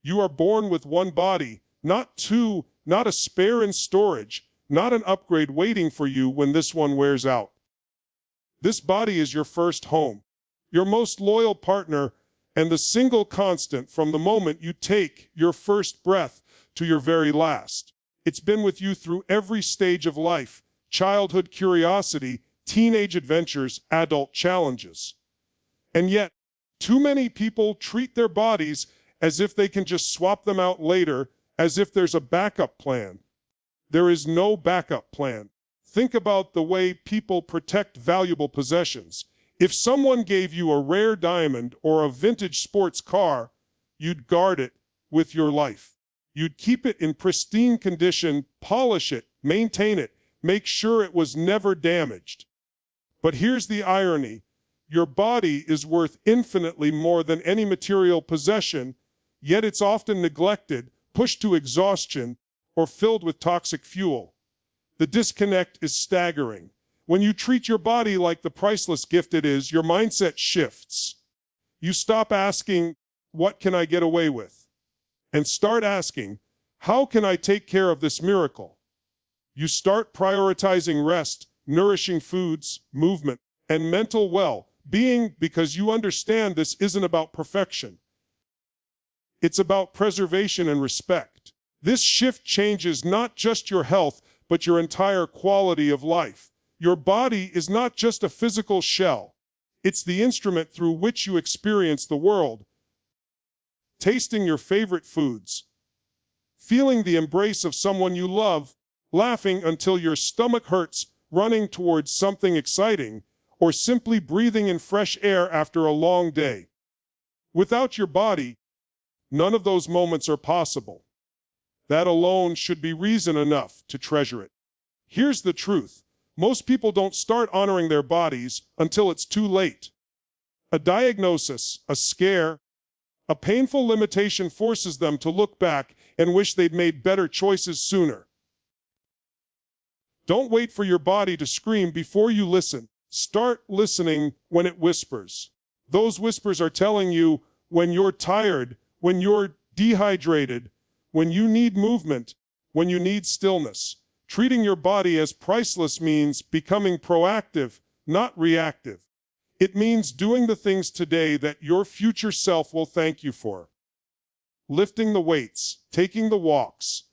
You are born with one body, not two, not a spare in storage, not an upgrade waiting for you when this one wears out. This body is your first home, your most loyal partner, and the single constant from the moment you take your first breath to your very last. It's been with you through every stage of life: childhood curiosity, teenage adventures, adult challenges. And yet, too many people treat their bodies as if they can just swap them out later, as if there's a backup plan. There is no backup plan. Think about the way people protect valuable possessions. If someone gave you a rare diamond or a vintage sports car, you'd guard it with your life. You'd keep it in pristine condition, polish it, maintain it, make sure it was never damaged. But here's the irony. Your body is worth infinitely more than any material possession, yet it's often neglected, pushed to exhaustion, or filled with toxic fuel. The disconnect is staggering. When you treat your body like the priceless gift it is, your mindset shifts. You stop asking, "What can I get away with?" and start asking, "How can I take care of this miracle?" You start prioritizing rest, nourishing foods, movement, and mental well-being because you understand this isn't about perfection. It's about preservation and respect. This shift changes not just your health, but your entire quality of life. Your body is not just a physical shell. It's the instrument through which you experience the world. Tasting your favorite foods, feeling the embrace of someone you love, laughing until your stomach hurts, running towards something exciting, or simply breathing in fresh air after a long day. Without your body, none of those moments are possible. That alone should be reason enough to treasure it. Here's the truth. Most people don't start honoring their bodies until it's too late. A diagnosis, a scare, a painful limitation forces them to look back and wish they'd made better choices sooner. Don't wait for your body to scream before you listen. Start listening when it whispers. Those whispers are telling you when you're tired, when you're dehydrated, when you need movement, when you need stillness. Treating your body as priceless means becoming proactive, not reactive. It means doing the things today that your future self will thank you for. Lifting the weights, taking the walks,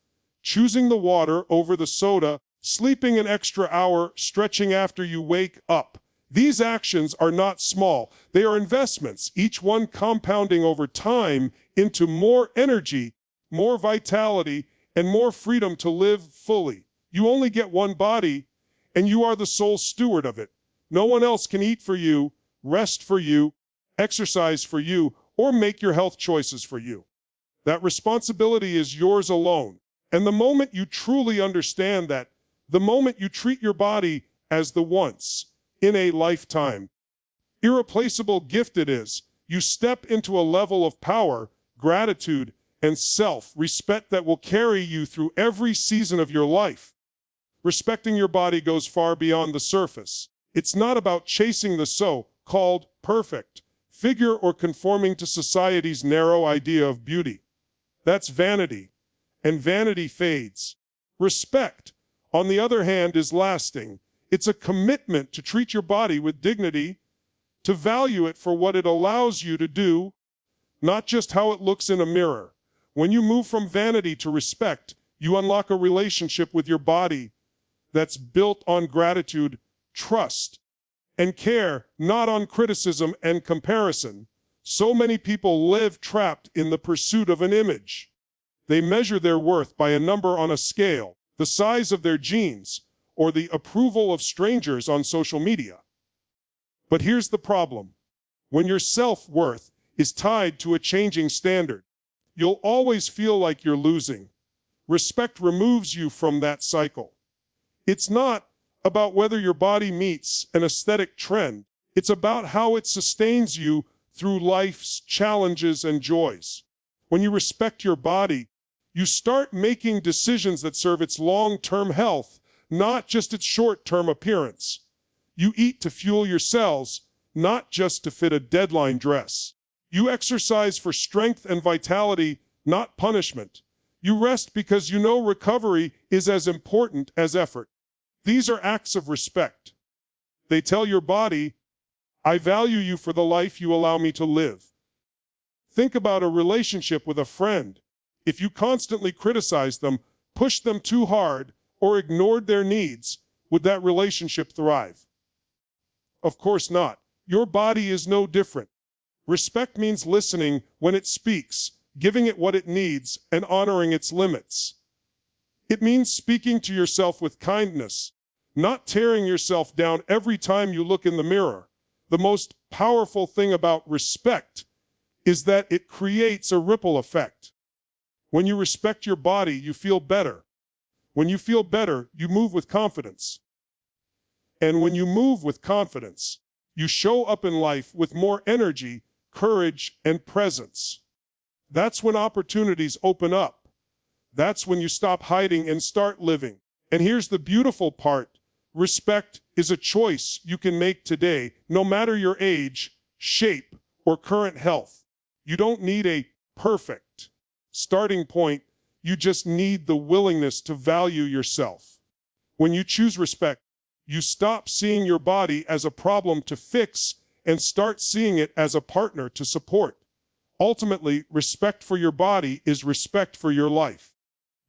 choosing the water over the soda, sleeping an extra hour, stretching after you wake up. These actions are not small. They are investments, each one compounding over time into more energy, more vitality, and more freedom to live fully. You only get one body, and you are the sole steward of it. No one else can eat for you, rest for you, exercise for you, or make your health choices for you. That responsibility is yours alone. And the moment you truly understand that, the moment you treat your body as the once in a lifetime irreplaceable gift it is, you step into a level of power, gratitude, and self-respect that will carry you through every season of your life. Respecting your body goes far beyond the surface. It's not about chasing the so-called perfect figure or conforming to society's narrow idea of beauty. That's vanity, and vanity fades. Respect, on the other hand, is lasting. It's a commitment to treat your body with dignity, to value it for what it allows you to do, not just how it looks in a mirror. When you move from vanity to respect, you unlock a relationship with your body that's built on gratitude, trust, and care, not on criticism and comparison. So many people live trapped in the pursuit of an image. They measure their worth by a number on a scale, the size of their jeans, or the approval of strangers on social media. But here's the problem. When your self-worth is tied to a changing standard, you'll always feel like you're losing. Respect removes you from that cycle. It's not about whether your body meets an aesthetic trend. It's about how it sustains you through life's challenges and joys. When you respect your body, you start making decisions that serve its long-term health, not just its short-term appearance. You eat to fuel your cells, not just to fit a deadline dress. You exercise for strength and vitality, not punishment. You rest because you know recovery is as important as effort. These are acts of respect. They tell your body, I value you for the life you allow me to live. Think about a relationship with a friend. If you constantly criticized them, pushed them too hard, or ignored their needs, would that relationship thrive? Of course not. Your body is no different. Respect means listening when it speaks, giving it what it needs, and honoring its limits. It means speaking to yourself with kindness, not tearing yourself down every time you look in the mirror. The most powerful thing about respect is that it creates a ripple effect. When you respect your body, you feel better. When you feel better, you move with confidence. And when you move with confidence, you show up in life with more energy, courage, and presence. That's when opportunities open up. That's when you stop hiding and start living. And here's the beautiful part. Respect is a choice you can make today, no matter your age, shape, or current health. You don't need a perfect starting point. You just need the willingness to value yourself. When you choose respect, you stop seeing your body as a problem to fix and start seeing it as a partner to support. Ultimately, respect for your body is respect for your life.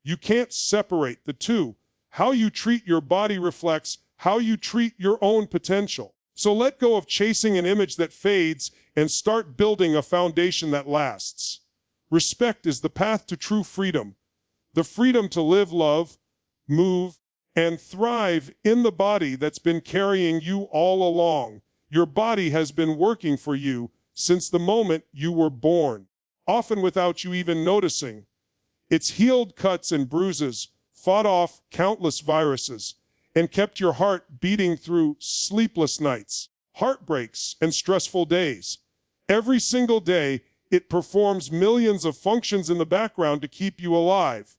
You can't separate the two. How you treat your body reflects how you treat your own potential. So let go of chasing an image that fades and start building a foundation that lasts. Respect is the path to true freedom. The freedom to live, love, move, and thrive in the body that's been carrying you all along. Your body has been working for you since the moment you were born, often without you even noticing. It's healed cuts and bruises, fought off countless viruses, and kept your heart beating through sleepless nights, heartbreaks, and stressful days. Every single day, it performs millions of functions in the background to keep you alive.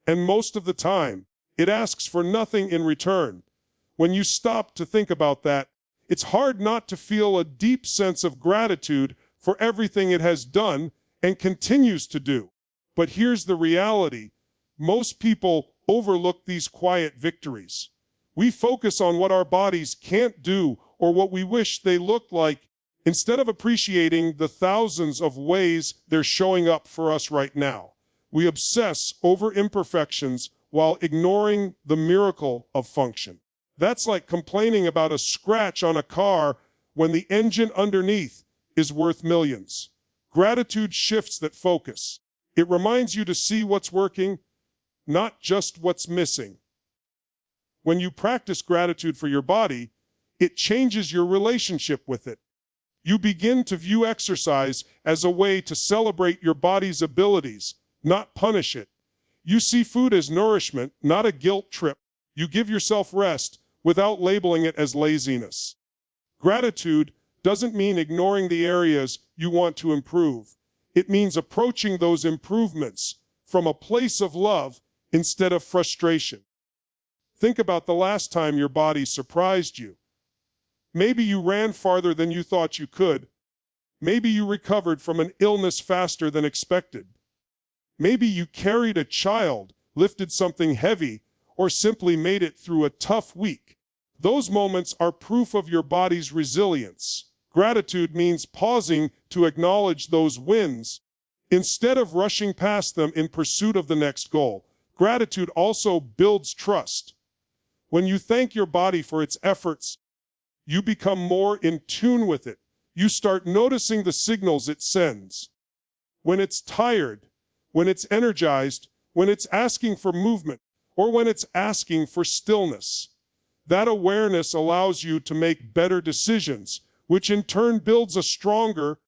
And most of the time, it asks for nothing in return. When you stop to think about that, it's hard not to feel a deep sense of gratitude for everything it has done and continues to do. But here's the reality. Most people overlook these quiet victories. We focus on what our bodies can't do or what we wish they looked like, instead of appreciating the thousands of ways they're showing up for us right now. We obsess over imperfections while ignoring the miracle of function. That's like complaining about a scratch on a car when the engine underneath is worth millions. Gratitude shifts that focus. It reminds you to see what's working, not just what's missing. When you practice gratitude for your body, it changes your relationship with it. You begin to view exercise as a way to celebrate your body's abilities, not punish it. You see food as nourishment, not a guilt trip. You give yourself rest without labeling it as laziness. Gratitude doesn't mean ignoring the areas you want to improve. It means approaching those improvements from a place of love instead of frustration. Think about the last time your body surprised you. Maybe you ran farther than you thought you could. Maybe you recovered from an illness faster than expected. Maybe you carried a child, lifted something heavy, or simply made it through a tough week. Those moments are proof of your body's resilience. Gratitude means pausing to acknowledge those wins instead of rushing past them in pursuit of the next goal. Gratitude also builds trust. When you thank your body for its efforts, you become more in tune with it. You start noticing the signals it sends. When it's tired, when it's energized, when it's asking for movement, or when it's asking for stillness. That awareness allows you to make better decisions, which in turn builds a stronger,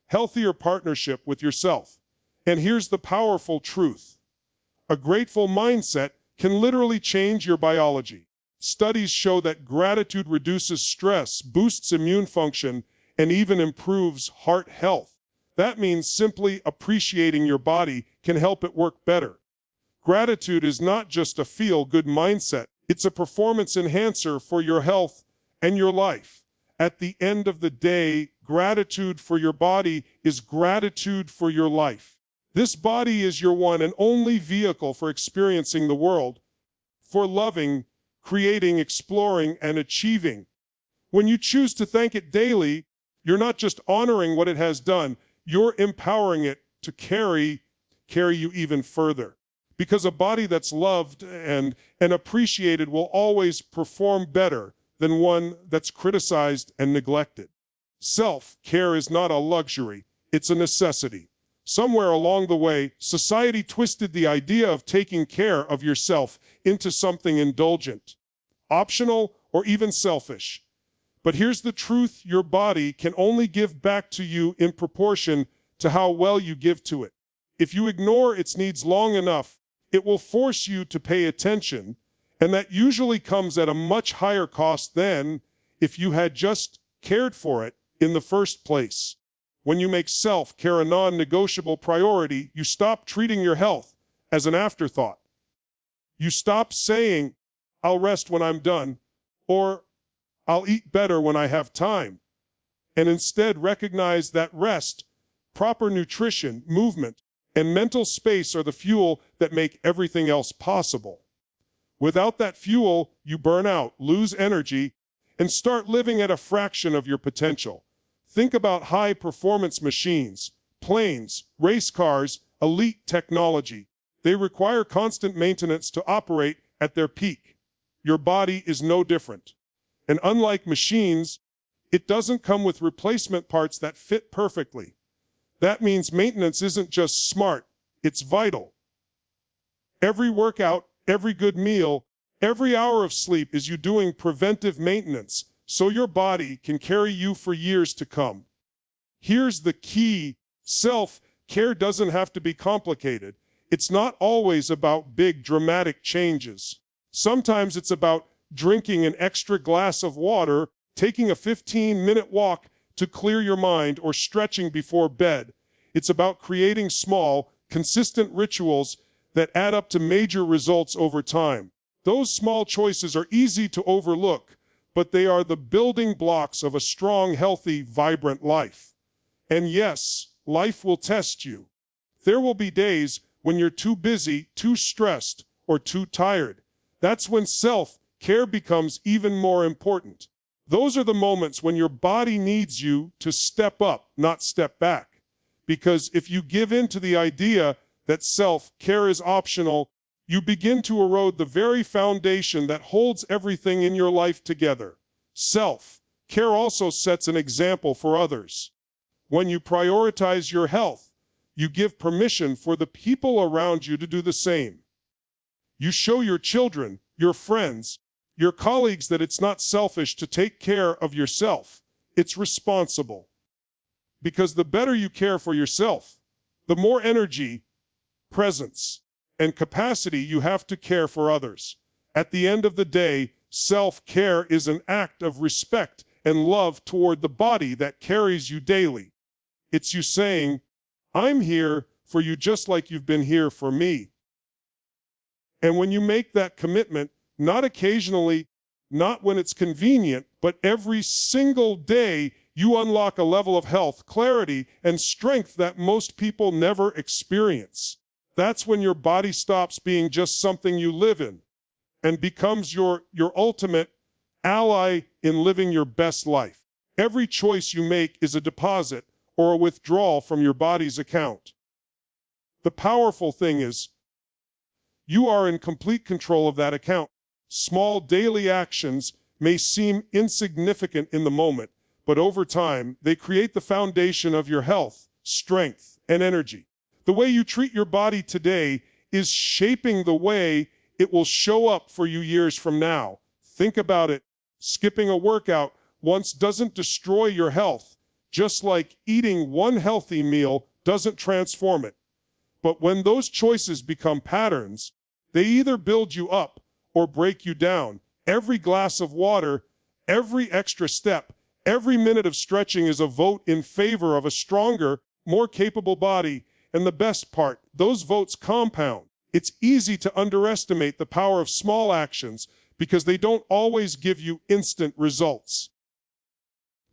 healthier partnership with yourself. And here's the powerful truth. A grateful mindset can literally change your biology. Studies show that gratitude reduces stress, boosts immune function, and even improves heart health. That means simply appreciating your body can help it work better. Gratitude is not just a feel-good mindset. It's a performance enhancer for your health and your life. At the end of the day, gratitude for your body is gratitude for your life. This body is your one and only vehicle for experiencing the world, for loving, creating, exploring, and achieving. When you choose to thank it daily, you're not just honoring what it has done, you're empowering it to carry you even further. Because a body that's loved and appreciated will always perform better than one that's criticized and neglected. Self-care is not a luxury, it's a necessity. Somewhere along the way, society twisted the idea of taking care of yourself into something indulgent, optional, or even selfish. But here's the truth: your body can only give back to you in proportion to how well you give to it. If you ignore its needs long enough, it will force you to pay attention, and that usually comes at a much higher cost than if you had just cared for it in the first place. When you make self-care a non-negotiable priority, you stop treating your health as an afterthought. You stop saying, "I'll rest when I'm done," or "I'll eat better when I have time," and instead recognize that rest, proper nutrition, movement, and mental space are the fuel that make everything else possible. Without that fuel, you burn out, lose energy, and start living at a fraction of your potential. Think about high-performance machines, planes, race cars, elite technology. They require constant maintenance to operate at their peak. Your body is no different. And unlike machines, it doesn't come with replacement parts that fit perfectly. That means maintenance isn't just smart, it's vital. Every workout, every good meal, every hour of sleep is you doing preventive maintenance so your body can carry you for years to come. Here's the key: self-care doesn't have to be complicated. It's not always about big dramatic changes. Sometimes it's about drinking an extra glass of water, taking a 15-minute walk to clear your mind, or stretching before bed. It's about creating small, consistent rituals that add up to major results over time. Those small choices are easy to overlook, but they are the building blocks of a strong, healthy, vibrant life. And yes, life will test you. There will be days when you're too busy, too stressed, or too tired. That's when self-care becomes even more important. Those are the moments when your body needs you to step up, not step back. Because if you give in to the idea that self-care is optional, you begin to erode the very foundation that holds everything in your life together. Self-care also sets an example for others. When you prioritize your health, you give permission for the people around you to do the same. You show your children, your friends, your colleagues that it's not selfish to take care of yourself. It's responsible. Because the better you care for yourself, the more energy, presence, and capacity you have to care for others. At the end of the day, self-care is an act of respect and love toward the body that carries you daily. It's you saying, "I'm here for you just like you've been here for me." And when you make that commitment, not occasionally, not when it's convenient, but every single day, you unlock a level of health, clarity, and strength that most people never experience. That's when your body stops being just something you live in and becomes your ultimate ally in living your best life. Every choice you make is a deposit or a withdrawal from your body's account. The powerful thing is, you are in complete control of that account. Small daily actions may seem insignificant in the moment, but over time, they create the foundation of your health, strength, and energy. The way you treat your body today is shaping the way it will show up for you years from now. Think about it. Skipping a workout once doesn't destroy your health, just like eating one healthy meal doesn't transform it. But when those choices become patterns, they either build you up or break you down. Every glass of water, every extra step, every minute of stretching is a vote in favor of a stronger, more capable body. And the best part, those votes compound. It's easy to underestimate the power of small actions because they don't always give you instant results.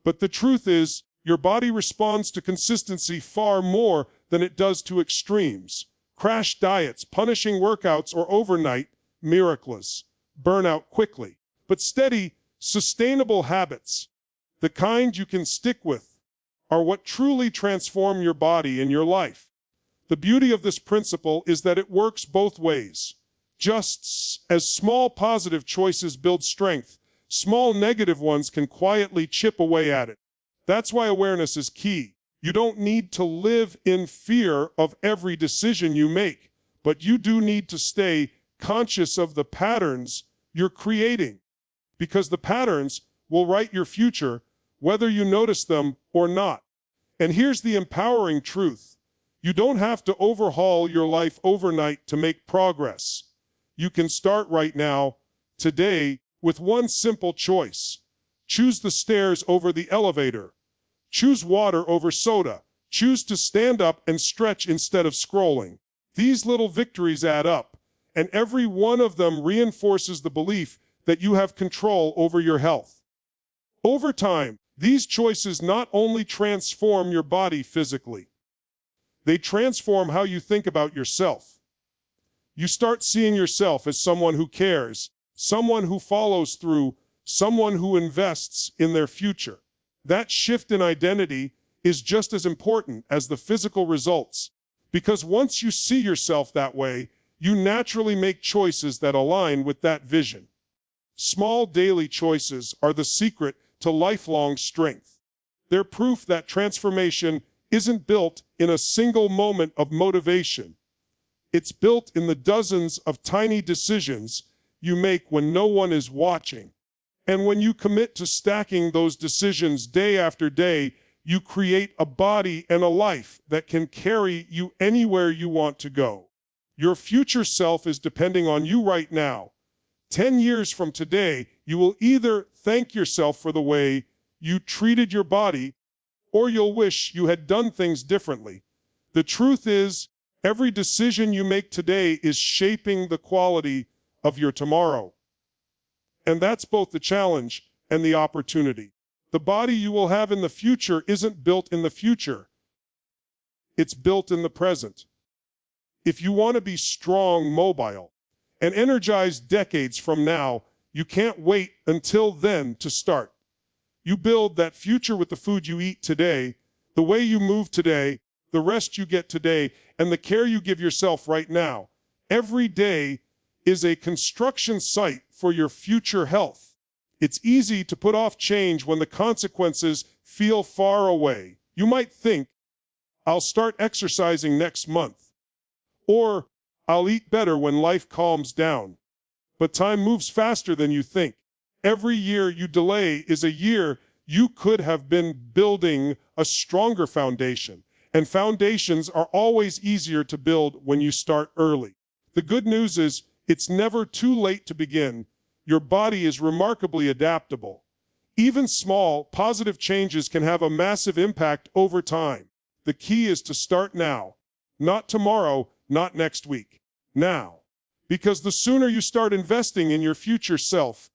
But the truth is, your body responds to consistency far more than it does to extremes. Crash diets, punishing workouts, or overnight miracles burn out quickly. But steady, sustainable habits, the kind you can stick with, are what truly transform your body and your life. The beauty of this principle is that it works both ways. Just as small positive choices build strength, small negative ones can quietly chip away at it. That's why awareness is key. You don't need to live in fear of every decision you make, but you do need to stay conscious of the patterns you're creating, because the patterns will write your future, whether you notice them or not. And here's the empowering truth. You don't have to overhaul your life overnight to make progress. You can start right now, today, with one simple choice. Choose the stairs over the elevator. Choose water over soda. Choose to stand up and stretch instead of scrolling. These little victories add up, and every one of them reinforces the belief that you have control over your health. Over time, these choices not only transform your body physically, they transform how you think about yourself. You start seeing yourself as someone who cares, someone who follows through, someone who invests in their future. That shift in identity is just as important as the physical results, because once you see yourself that way, you naturally make choices that align with that vision. Small daily choices are the secret to lifelong strength. They're proof that transformation isn't built in a single moment of motivation. It's built in the dozens of tiny decisions you make when no one is watching. And when you commit to stacking those decisions day after day, you create a body and a life that can carry you anywhere you want to go. Your future self is depending on you right now. 10 years from today, you will either thank yourself for the way you treated your body, or you'll wish you had done things differently. The truth is, every decision you make today is shaping the quality of your tomorrow. And that's both the challenge and the opportunity. The body you will have in the future isn't built in the future. It's built in the present. If you want to be strong, mobile, and energized decades from now, you can't wait until then to start. You build that future with the food you eat today, the way you move today, the rest you get today, and the care you give yourself right now. Every day is a construction site for your future health. It's easy to put off change when the consequences feel far away. You might think, I'll start exercising next month, or I'll eat better when life calms down. But time moves faster than you think. Every year you delay is a year you could have been building a stronger foundation. And foundations are always easier to build when you start early. The good news is, it's never too late to begin. Your body is remarkably adaptable. Even small, positive changes can have a massive impact over time. The key is to start now. Not tomorrow, not next week. Now. Because the sooner you start investing in your future self,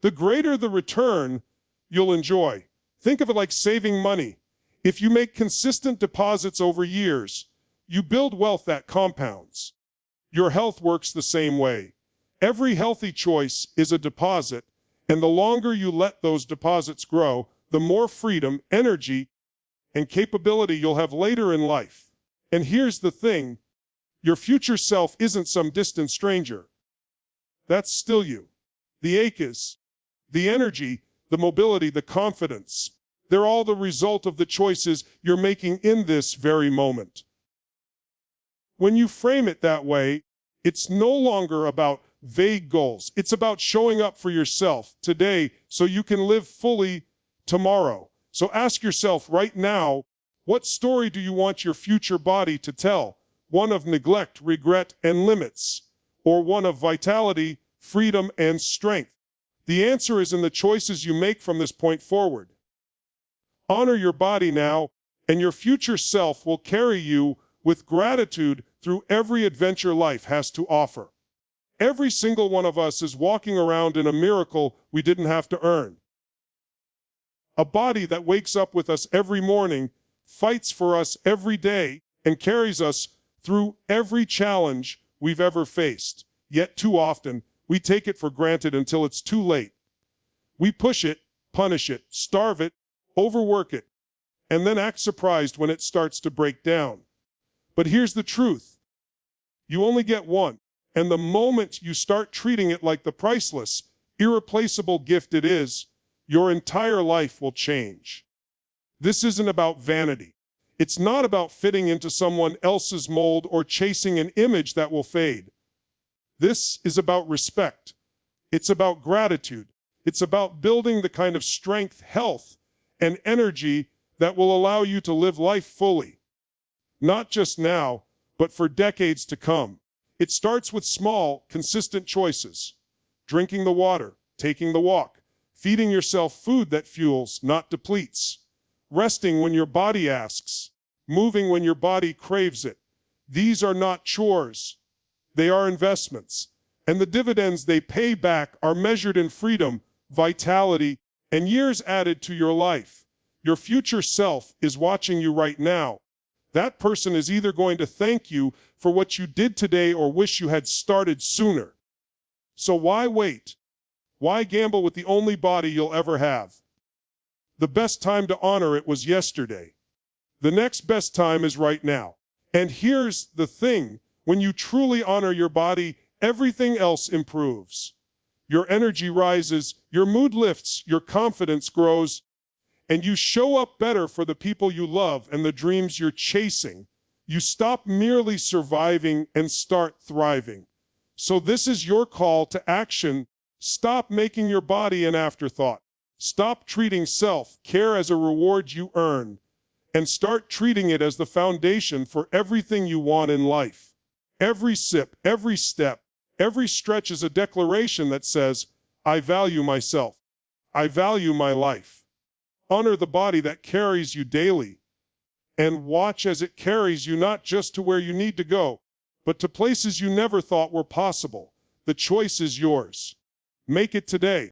the greater the return you'll enjoy. Think of it like saving money. If you make consistent deposits over years, you build wealth that compounds. Your health works the same way. Every healthy choice is a deposit, and the longer you let those deposits grow, the more freedom, energy, and capability you'll have later in life. And here's the thing, your future self isn't some distant stranger. That's still you. The ache is, the energy, the mobility, the confidence, they're all the result of the choices you're making in this very moment. When you frame it that way, it's no longer about vague goals. It's about showing up for yourself today so you can live fully tomorrow. So ask yourself right now, what story do you want your future body to tell? One of neglect, regret, and limits, or one of vitality, freedom, and strength? The answer is in the choices you make from this point forward. Honor your body now, and your future self will carry you with gratitude through every adventure life has to offer. Every single one of us is walking around in a miracle we didn't have to earn. A body that wakes up with us every morning, fights for us every day, and carries us through every challenge we've ever faced. Yet too often, we take it for granted until it's too late. We push it, punish it, starve it, overwork it, and then act surprised when it starts to break down. But here's the truth. You only get one, and the moment you start treating it like the priceless, irreplaceable gift it is, your entire life will change. This isn't about vanity. It's not about fitting into someone else's mold or chasing an image that will fade. This is about respect. It's about gratitude. It's about building the kind of strength, health, and energy that will allow you to live life fully. Not just now, but for decades to come. It starts with small, consistent choices. Drinking the water, taking the walk, feeding yourself food that fuels, not depletes. Resting when your body asks, moving when your body craves it. These are not chores. They are investments. And the dividends they pay back are measured in freedom, vitality, and years added to your life. Your future self is watching you right now. That person is either going to thank you for what you did today or wish you had started sooner. So why wait? Why gamble with the only body you'll ever have? The best time to honor it was yesterday. The next best time is right now. And here's the thing. When you truly honor your body, everything else improves. Your energy rises, your mood lifts, your confidence grows, and you show up better for the people you love and the dreams you're chasing. You stop merely surviving and start thriving. So this is your call to action. Stop making your body an afterthought. Stop treating self-care as a reward you earn, and start treating it as the foundation for everything you want in life. Every sip, every step, every stretch is a declaration that says, I value myself. I value my life. Honor the body that carries you daily, and watch as it carries you not just to where you need to go, but to places you never thought were possible. The choice is yours. Make it today.